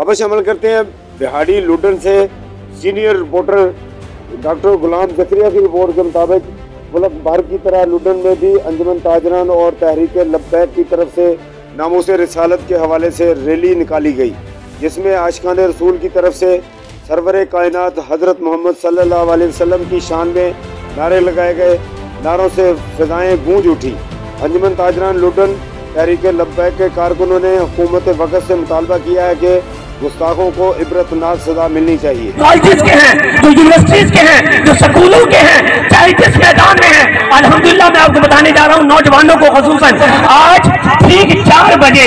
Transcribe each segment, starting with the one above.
अब अमल करते हैं बिहाड़ी लुडन से सीनियर रिपोर्टर डॉक्टर गुलाम जकरिया की रिपोर्ट के मुताबिक मुल्क भर की तरह लुडन में भी अंजुमन ताजरान और तहरीक लब्बैक की तरफ से नामूसे रिसालत के हवाले से रैली निकाली गई, जिसमें आशिकान रसूल की तरफ से सरवर कायनात हज़रत मोहम्मद सल्लल्लाहु अलैहि वसल्लम की शान में नारे लगाए गए। नारों से फिजाएं गूंज उठी। अंजुमन ताजरान लुडन तहरीक लब्बैक के कारकुनों ने हुकूमत वक़्त से मुतालबा किया है कि गुस्ताखों को इबरतनाक सजा मिलनी चाहिए। कॉलेज के हैं, जो यूनिवर्सिटीज के हैं, जो स्कूलों के हैं, चाहे जिस मैदान में हैं, अल्हम्दुलिल्लाह मैं आपको बताने जा रहा हूँ नौजवानों को खुसूसन आज ठीक 4 बजे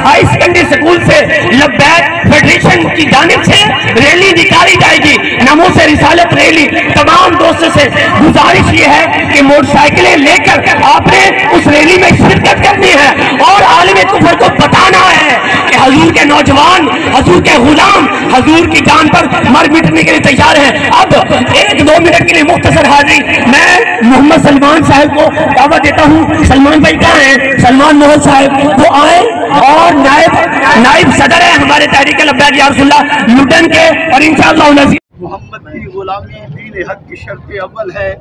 हाई सेकेंडरी स्कूल से लब्बैक फेडरेशन की जानिब से रैली निकाली जाएगी, नामूसे रिसालत रैली। तमाम दोस्तों से गुजारिश ये है कि मोटरसाइकिलें लेकर आपने उस रैली में शिरकत करनी है और आलिम कुफर को बताना है कि हजूर के नौजवान, हजूर के गुलाम हजूर की जान पर मर मिटने के लिए तैयार हैं। अब 1-2 मिनट के लिए मुख्तसर हाजिरी मैं मोहम्मद सलमान साहब को दावत देता हूँ। सलमान भाई कहाँ हैं? सलमान मोहन साहब वो आए और नायब सदर है हमारे तहरीक लब्बैक या रसूलल्लाह लुडन के, और इंशाअल्लाह मोहम्मद की गुलामी दीन हक की शर्त अव्वल है,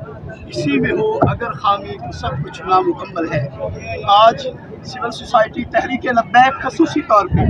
इसी में हो अगर खामी तो सब कुछ नामुकम्मल है। आज सिविल सोसाइटी तहरीक लब्बैक खसूसी तौर पे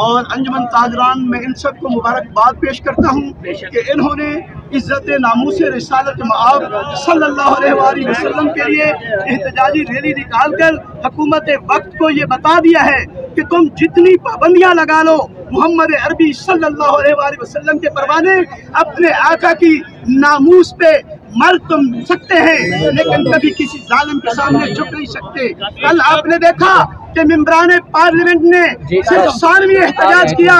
और अंजुमन ताजरान में इन सबको मुबारकबाद पेश करता हूँ कि इन्होंने इज्जत नामूस रिसालत मआब सल्लल्लाहु अलैहि वसल्लम के लिए एहतजाजी रैली निकाल कर हुकूमत वक्त को ये बता दिया है कि तुम जितनी पाबंदियां लगा लो, मोहम्मद अरबी सल्लल्लाहु अलैहि वसल्लम के परवाने अपने आका की नामूस पे मर तुम सकते हैं, लेकिन कभी किसी जालिम के सामने झुक नहीं सकते। कल आपने देखा कि मेंबरान पार्लियामेंट ने सिर्फ सानवी एहतजाज किया,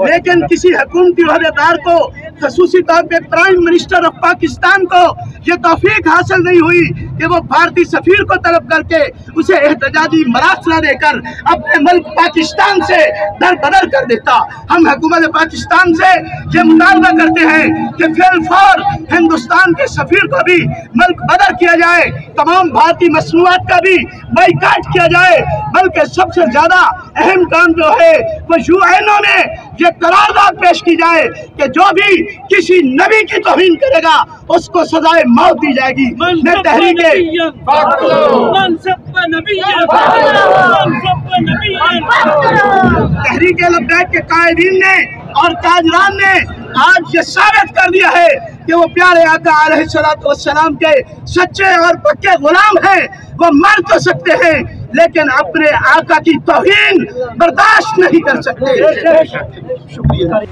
लेकिन किसी हुकूमती अहदेदार को खसूसी तौर पे प्राइम मिनिस्टर ऑफ पाकिस्तान को ये तौफीक हासिल नहीं हुई कि वो भारतीय सफीर को तलब करके उसे एहतजाजी मरासला देकर अपने मुल्क पाकिस्तान से दरबदर कर देता। हम हुकूमत पाकिस्तान से ये मुतालबा करते हैं कि फिलफौर हिंदुस्तान के सफीर को भी मुल्क बदर किया जाए, तमाम भारतीय मसनूआत का भी बाइकाट किया जाए, बल्कि सबसे ज्यादा अहम काम जो है वो यूएनओ में ये करारदाद पेश की जाए कि जो भी किसी नबी की तौहीन करेगा उसको सजाए मौत दी जाएगी। तहरीक लब्बैक के कायदीन ने और ताजरान ने आज ये साबित कर दिया है कि वो प्यारे आका अलैहिस्सलातु वस्सलाम के सच्चे और पक्के गुलाम हैं। वो मर तो सकते हैं लेकिन अपने आका की तौहीन बर्दाश्त नहीं कर सकते। शुक्रिया।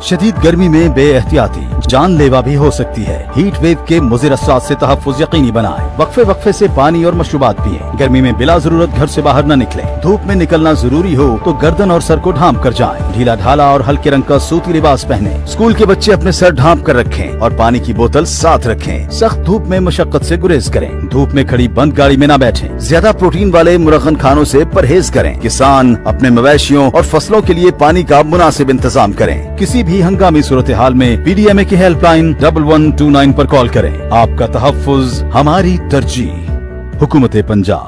शदीद गर्मी में बेएहतियाती जानलेवा भी हो सकती है। हीट वेव के मुज़िर असरात से तहफ़्फ़ुज़ यकीनी बनाएं। वक्फे वक्फे से पानी और मशरूबात पिएं। गर्मी में बिला जरूरत घर से बाहर न निकलें। धूप में निकलना जरूरी हो तो गर्दन और सर को ढांप कर जाएं। ढीला ढाला और हल्के रंग का सूती लिबास पहने। स्कूल के बच्चे अपने सर ढांप कर रखें और पानी की बोतल साथ रखें। सख्त धूप में मशक्कत से गुरेज करें। धूप में खड़ी बंद गाड़ी में न बैठें। ज्यादा प्रोटीन वाले मुरगन खानों से परहेज करें। किसान अपने मवेशियों और फसलों के लिए पानी का मुनासिब इंतजाम करें। किसी भी हंगामी सूरत हाल में PDMA की हेल्पलाइन 1129 पर कॉल करें। आपका तहफ़्फ़ुज़ हमारी तरजीह। हुकूमत पंजाब।